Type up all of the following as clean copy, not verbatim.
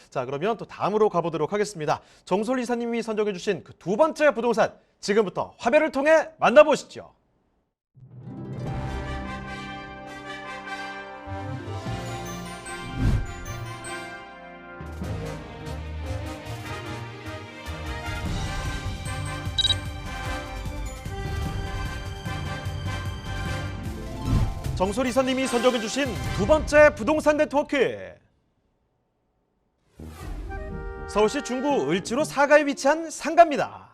자, 그러면 또 다음으로 가보도록 하겠습니다. 정솔 이사님이 선정해 주신 그 두 번째 부동산, 지금부터 화면을 통해 만나보시죠. 정솔 이사님이 선정해 주신 두 번째 부동산 네트워크. 서울시 중구 을지로 사가에 위치한 상가입니다.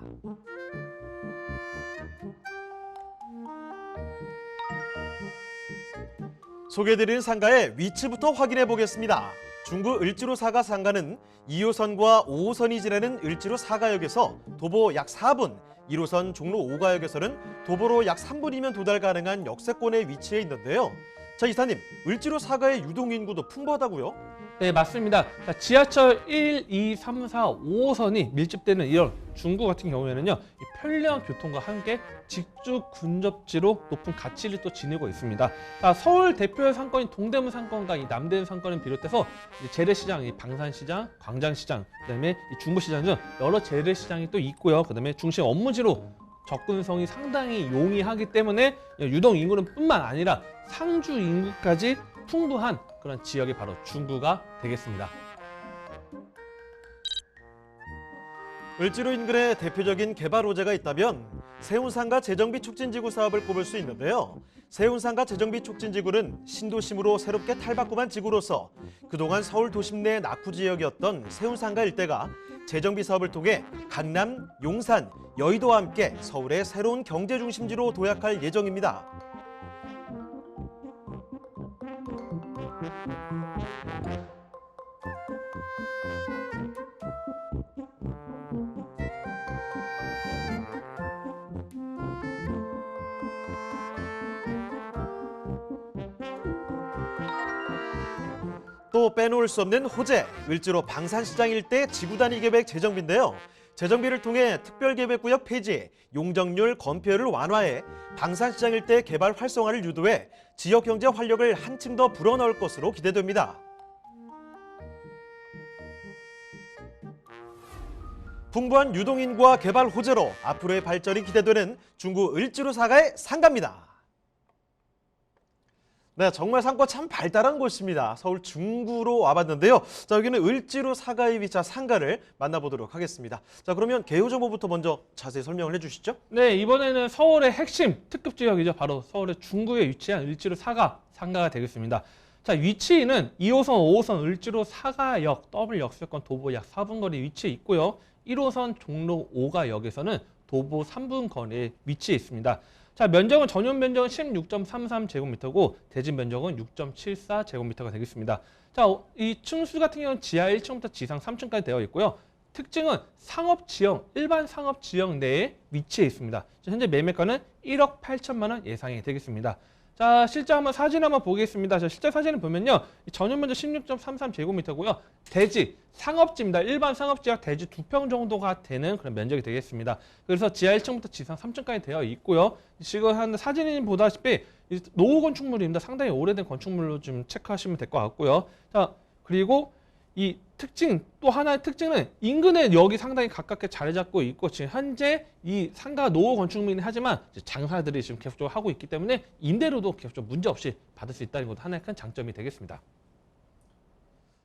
소개해드리는 상가의 위치부터 확인해 보겠습니다. 중구 을지로 사가 상가는 2호선과 5호선이 지나는 을지로 사가역에서 도보 약 4분, 1호선 종로 5가역에서는 도보로 약 3분이면 도달 가능한 역세권에 위치해 있는데요. 자, 이사님, 을지로 사가의 유동인구도 풍부하다고요? 네, 맞습니다. 자, 지하철 1, 2, 3, 4, 5호선이 밀집되는 이런 중구 같은 경우에는요, 이 편리한 교통과 함께 직주 근접지로 높은 가치를 또 지니고 있습니다. 자, 서울 대표의 상권인 동대문 상권과 이 남대문 상권을 비롯해서 재래시장, 이 방산시장, 광장시장, 그다음에 이 중부시장 등 여러 재래시장이 또 있고요. 그다음에 중심 업무지로 접근성이 상당히 용이하기 때문에 유동 인구는 뿐만 아니라 상주 인구까지 풍부한 그런 지역이 바로 중구가 되겠습니다. 을지로 인근에 대표적인 개발 호재가 있다면 세운상가 재정비 촉진지구 사업을 꼽을 수 있는데요. 세운상가 재정비 촉진지구는 신도심으로 새롭게 탈바꿈한 지구로서 그동안 서울 도심 내 낙후 지역이었던 세운상가 일대가 재정비 사업을 통해 강남, 용산, 여의도와 함께 서울의 새로운 경제 중심지로 도약할 예정입니다. 또 빼놓을 수 없는 호재, 을지로 방산시장 일대 지구단위 계획 재정비인데요. 재정비를 통해 특별계획구역 폐지, 용적률 건폐율을 완화해 방산시장 일대 개발 활성화를 유도해 지역 경제 활력을 한층 더 불어넣을 것으로 기대됩니다. 풍부한 유동인구와 개발 호재로 앞으로의 발전이 기대되는 중구 을지로 사가의 상가입니다. 네, 정말 상권 참 발달한 곳입니다. 서울 중구로 와봤는데요. 자, 여기는 을지로 사가에 위치한 상가를 만나보도록 하겠습니다. 자, 그러면 개요 정보부터 먼저 자세히 설명을 해주시죠. 네, 이번에는 서울의 핵심 특급 지역이죠. 바로 서울의 중구에 위치한 을지로 사가 상가가 되겠습니다. 자, 위치는 2호선, 5호선 을지로 사가역 더블 역세권 도보 약 4분 거리에 위치해 있고요. 1호선 종로 5가역에서는 도보 3분 거리에 위치해 있습니다. 자, 면적은 전용 면적은 16.33제곱미터고 대진 면적은 6.74제곱미터가 되겠습니다. 자, 이 층수 같은 경우는 지하 1층부터 지상 3층까지 되어 있고요. 특징은 상업지형, 일반 상업지형 내에 위치해 있습니다. 현재 매매가는 1억 8천만 원 예상이 되겠습니다. 자, 실제 사진 한번 보겠습니다. 자, 실제 사진을 보면요. 전용 면적 16.33제곱미터고요. 대지, 상업지입니다. 일반 상업지역 대지 2평 정도가 되는 그런 면적이 되겠습니다. 그래서 지하 1층부터 지상 3층까지 되어 있고요. 지금 사진이 보다시피 노후 건축물입니다. 상당히 오래된 건축물로 좀 체크하시면 될 것 같고요. 자, 그리고 이 특징, 또 하나의 특징은 인근에 역이 상당히 가깝게 자리 잡고 있고 지금 현재 이 상가 노후 건축물이긴 하지만 장사들이 지금 계속적으로 하고 있기 때문에 임대료도 계속적으로 문제없이 받을 수 있다는 것도 하나의 큰 장점이 되겠습니다.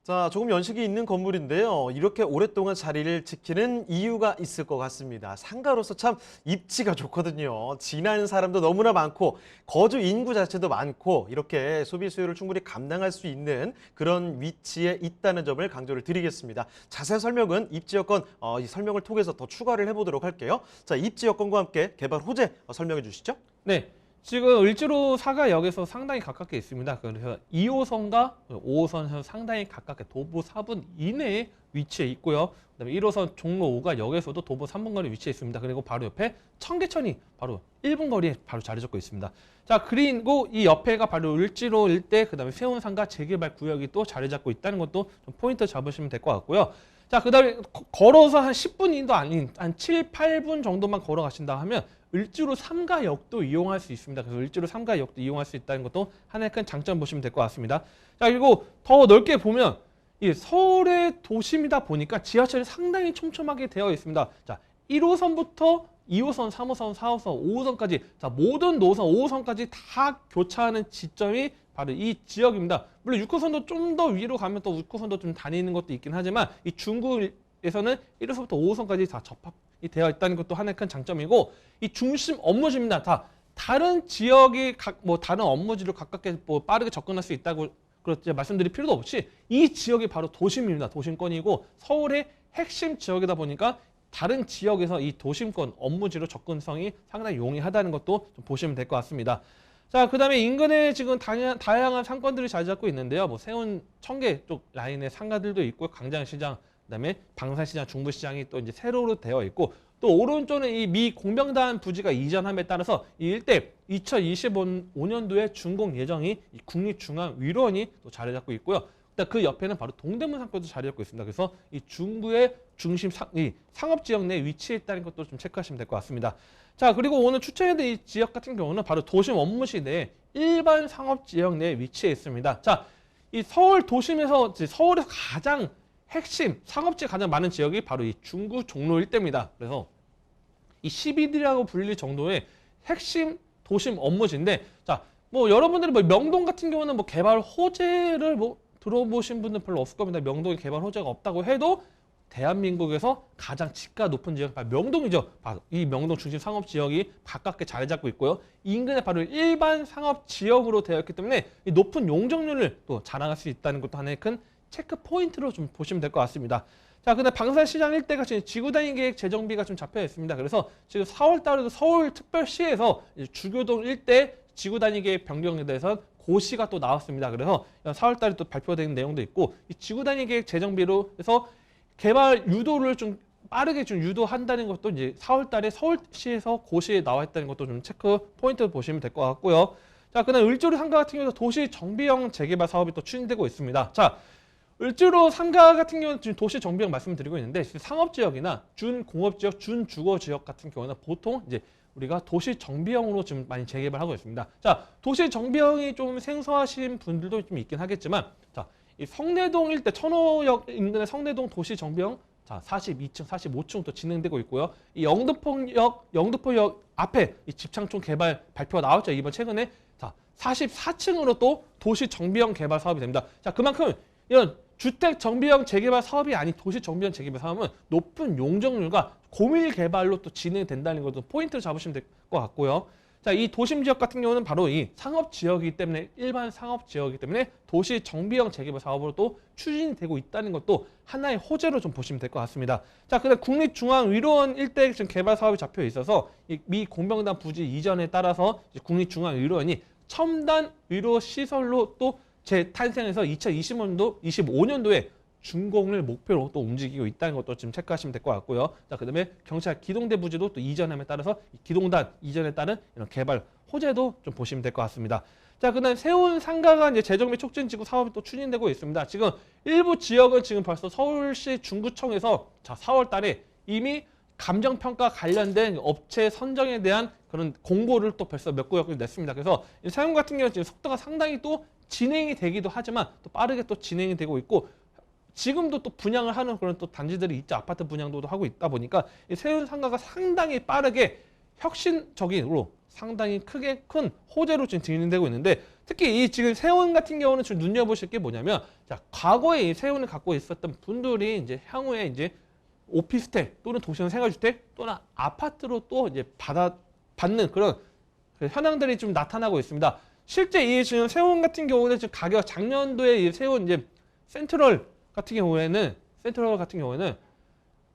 자, 조금 연식이 있는 건물인데요. 이렇게 오랫동안 자리를 지키는 이유가 있을 것 같습니다. 상가로서 참 입지가 좋거든요. 지나는 사람도 너무나 많고 거주 인구 자체도 많고 이렇게 소비 수요를 충분히 감당할 수 있는 그런 위치에 있다는 점을 강조를 드리겠습니다. 자세한 설명은 입지 여건 이 설명을 통해서 더 추가를 해보도록 할게요. 자, 입지 여건과 함께 개발 호재 설명해 주시죠. 네. 지금 을지로 사가역에서 상당히 가깝게 있습니다. 그래서 2호선과 5호선에서 상당히 가깝게 도보 4분 이내에 위치해 있고요. 그다음에 1호선 종로 5가역에서도 도보 3분 거리에 위치해 있습니다. 그리고 바로 옆에 청계천이 바로 1분 거리에 바로 자리 잡고 있습니다. 자, 그리고 이 옆에가 바로 을지로 일대, 그다음에 세운상가 재개발 구역이 또 자리 잡고 있다는 것도 좀 포인트 잡으시면 될 것 같고요. 자, 그다음에 걸어서 한 10분도 아닌 한 7, 8분 정도만 걸어가신다 하면 을지로 3가역도 이용할 수 있습니다. 그래서 을지로 3가역도 이용할 수 있다는 것도 하나의 큰 장점 보시면 될 것 같습니다. 자, 그리고 더 넓게 보면 이 서울의 도심이다 보니까 지하철이 상당히 촘촘하게 되어 있습니다. 자, 1호선부터 2호선, 3호선, 4호선, 5호선까지 자, 모든 노선 5호선까지 다 교차하는 지점이 바로 이 지역입니다. 물론 6호선도 좀 더 위로 가면 또 6호선도 좀 다니는 것도 있긴 하지만 이 중구에서는 1호선부터 5호선까지 다 접합이 되어 있다는 것도 하나의 큰 장점이고 이 중심 업무지입니다. 다 다른 지역이 다른 업무지로 가깝게 빠르게 접근할 수 있다고 그렇지 말씀드릴 필요도 없이 이 지역이 바로 도심입니다. 도심권이고 서울의 핵심 지역이다 보니까 다른 지역에서 이 도심권 업무지로 접근성이 상당히 용이하다는 것도 좀 보시면 될 것 같습니다. 자, 그다음에 인근에 지금 다양한 상권들이 자리 잡고 있는데요. 뭐 세운 청계 쪽 라인의 상가들도 있고 강장시장, 그다음에 방산시장, 중부시장이 또 이제 세로로 되어 있고 또 오른쪽은 이 미 공명단 부지가 이전함에 따라서 이 일대 2025년도에 준공 예정이 이 국립중앙위원원이 또 자리 잡고 있고요. 그 옆에는 바로 동대문 상권도 자리 잡고 있습니다. 그래서 이 중구의 중심 이 상업지역 내에 위치해 있다는 것도 좀 체크하시면 될 것 같습니다. 자, 그리고 오늘 추천해드린 이 지역 같은 경우는 바로 도심 원무시 내에 일반 상업지역 내에 위치해 있습니다. 자, 이 서울 도심에서 서울에서 가장 핵심 상업지가 가장 많은 지역이 바로 이 중구 종로 일대입니다. 그래서 이 12리라고 불릴 정도의 핵심 도심 업무지인데, 자, 뭐 여러분들이 뭐 명동 같은 경우는 뭐 개발 호재를 뭐 들어보신 분들 별로 없을 겁니다. 명동에 개발 호재가 없다고 해도 대한민국에서 가장 지가 높은 지역 바로 명동이죠. 바로 이 명동 중심 상업 지역이 가깝게 자리 잡고 있고요. 인근에 바로 일반 상업 지역으로 되어 있기 때문에 이 높은 용적률을 또 자랑할 수 있다는 것도 하나의 큰 체크 포인트로 좀 보시면 될 것 같습니다. 자, 근데 방산시장 일대가 지금 지구단위 계획 재정비가 좀 잡혀 있습니다. 그래서 지금 4월 달에도 서울특별시에서 주교동 일대 지구단위 계획 변경에 대해서 고시가 또 나왔습니다. 그래서 4월 달에 또 발표된 내용도 있고 이 지구단위 계획 재정비로 해서 개발 유도를 좀 빠르게 좀 유도한다는 것도 이제 4월 달에 서울시에서 고시에 나와 있다는 것도 좀 체크 포인트 보시면 될 것 같고요. 자, 그다음 을지로 상가 같은 경우도 도시 정비형 재개발 사업이 또 추진되고 있습니다. 자, 을지로 상가 같은 경우는 지금 도시 정비형 말씀드리고 있는데 상업지역이나 준공업지역, 준주거지역 같은 경우는 보통 이제 우리가 도시 정비형으로 지금 많이 재개발하고 있습니다. 자, 도시 정비형이 좀 생소하신 분들도 좀 있긴 하겠지만, 자, 이 성내동 일대 천호역 인근의 성내동 도시 정비형 자 42층, 45층 또 진행되고 있고요. 이 영등포역 앞에 이 집창촌 개발 발표가 나왔죠. 이번 최근에 자 44층으로 또 도시 정비형 개발 사업이 됩니다. 자, 그만큼 이런 주택 정비형 재개발 사업이 아닌 도시 정비형 재개발 사업은 높은 용적률과 고밀 개발로 또 진행된다는 것도 포인트를 잡으시면 될 것 같고요. 자, 이 도심 지역 같은 경우는 바로 이 상업 지역이기 때문에 일반 상업 지역이기 때문에 도시 정비형 재개발 사업으로 또 추진이 되고 있다는 것도 하나의 호재로 좀 보시면 될 것 같습니다. 자, 그다음 국립중앙위로원 일대 지금 개발 사업이 잡혀 있어서 이 미 공명단 부지 이전에 따라서 국립중앙위로원이 첨단 위로 시설로 또 재탄생해서 2025년도에 준공을 목표로 또 움직이고 있다는 것도 좀 체크하시면 될 것 같고요. 자, 그다음에 경찰 기동대 부지도 또 이전함에 따라서 기동단 이전에 따른 이런 개발 호재도 좀 보시면 될 것 같습니다. 자, 그다음 세운 상가가 이제 재정비 촉진 지구 사업이 또 추진되고 있습니다. 지금 일부 지역은 지금 벌써 서울시 중구청에서 자 4월달에 이미 감정평가 관련된 업체 선정에 대한 그런 공고를 또 벌써 몇 구역을 냈습니다. 그래서 세운 같은 경우는 지금 속도가 상당히 또 진행이 되기도 하지만 또 빠르게 또 진행이 되고 있고. 지금도 또 분양을 하는 그런 또 단지들이 있죠. 아파트 분양도 하고 있다 보니까 이 세운 상가가 상당히 빠르게 혁신적으로 상당히 크게 큰 호재로 지금 진행되고 있는데 특히 이 지금 세운 같은 경우는 지금 눈여보실 게 뭐냐면 자, 과거에 이 세운을 갖고 있었던 분들이 이제 향후에 이제 오피스텔 또는 도시형 생활주택 또는 아파트로 또 이제 받는 그런 현황들이 좀 나타나고 있습니다. 실제 이 지금 세운 같은 경우는 지금 가격 작년도에 이 세운 이제 센트럴 같은 경우에는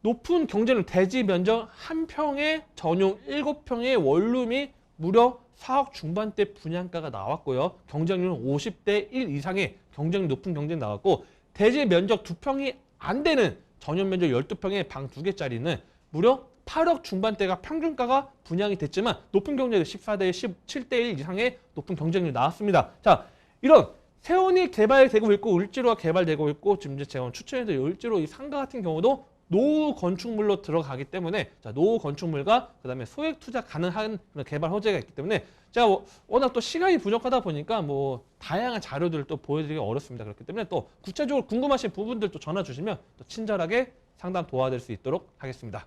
높은 경제력 대지 면적 1평에 전용 7평의 원룸이 무려 4억 중반대 분양가가 나왔고요. 경쟁률은 50대 1 이상의 경쟁력 높은 경쟁이 나왔고 대지 면적 2평이 안 되는 전용 면적 12평의 방 2개짜리는 무려 8억 중반대가 평균가가 분양이 됐지만 높은 경쟁력 14대 17대 1 이상의 높은 경쟁률이 나왔습니다. 자, 이런 세운이 개발되고 있고 을지로가 개발되고 있고 지금 이제 제가 추천해드린 을지로 이 상가 같은 경우도 노후 건축물로 들어가기 때문에 자, 노후 건축물과 그다음에 소액 투자 가능한 그런 개발 호재가 있기 때문에 제가 워낙 또 시간이 부족하다 보니까 뭐 다양한 자료들을 또 보여드리기 어렵습니다. 그렇기 때문에 또 구체적으로 궁금하신 부분들 또 전화 주시면 또 친절하게 상담 도와드릴 수 있도록 하겠습니다.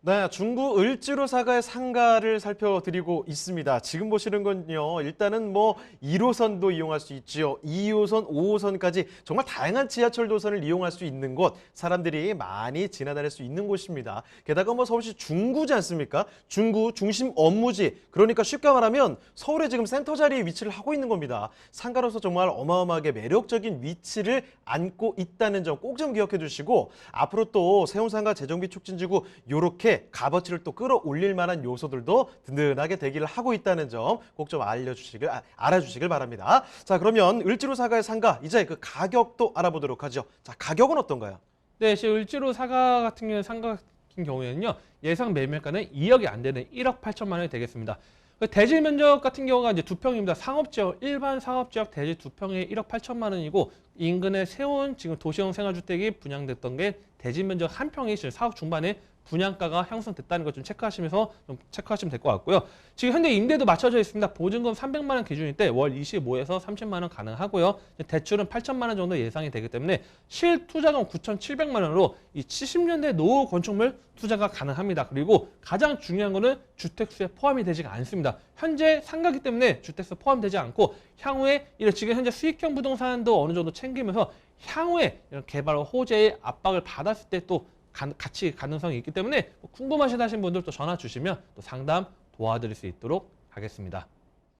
네, 중구 을지로 사가의 상가를 살펴드리고 있습니다. 지금 보시는 건요, 일단은 뭐 1호선도 이용할 수 있지요. 2호선, 5호선까지 정말 다양한 지하철 노선을 이용할 수 있는 곳, 사람들이 많이 지나다닐 수 있는 곳입니다. 게다가 뭐 서울시 중구지 않습니까? 중구 중심 업무지, 그러니까 쉽게 말하면 서울의 지금 센터 자리에 위치를 하고 있는 겁니다. 상가로서 정말 어마어마하게 매력적인 위치를 안고 있다는 점 꼭 좀 기억해 두시고, 앞으로 또 세운상가 재정비 촉진지구 요렇게 값어치를 또 끌어올릴 만한 요소들도 든든하게 대기를 하고 있다는 점 꼭 좀 알아주시길 바랍니다. 자, 그러면 을지로 사가의 상가, 이제 그 가격도 알아보도록 하죠. 자, 가격은 어떤가요? 네, 을지로 사가 같은 경우는 상가 같은 경우에는요. 예상 매매가는 2억이 안 되는 1억 8천만 원이 되겠습니다. 대지 면적 같은 경우가 이제 2평입니다. 상업지역, 일반 상업지역 대지 2평에 1억 8천만 원이고 인근에 세운 지금 도시형 생활주택이 분양됐던 게 대지 면적 1평이 지금 4억 중반에 분양가가 형성됐다는 걸 좀 체크하시면서 좀 체크하시면 될 것 같고요. 지금 현재 임대도 맞춰져 있습니다. 보증금 300만 원 기준일 때 월 25에서 30만 원 가능하고요. 대출은 8천만 원 정도 예상이 되기 때문에 실투자금 9,700만 원으로 이 70년대 노후 건축물 투자가 가능합니다. 그리고 가장 중요한 거는 주택수에 포함이 되지가 않습니다. 현재 상가기 때문에 주택수 포함되지 않고 향후에 이런 지금 현재 수익형 부동산도 어느 정도 챙기면서 향후에 이런 개발 호재의 압박을 받았을 때 또 같이 가능성이 있기 때문에 궁금하시다 하신 분들 또 전화 주시면 또 상담 도와드릴 수 있도록 하겠습니다.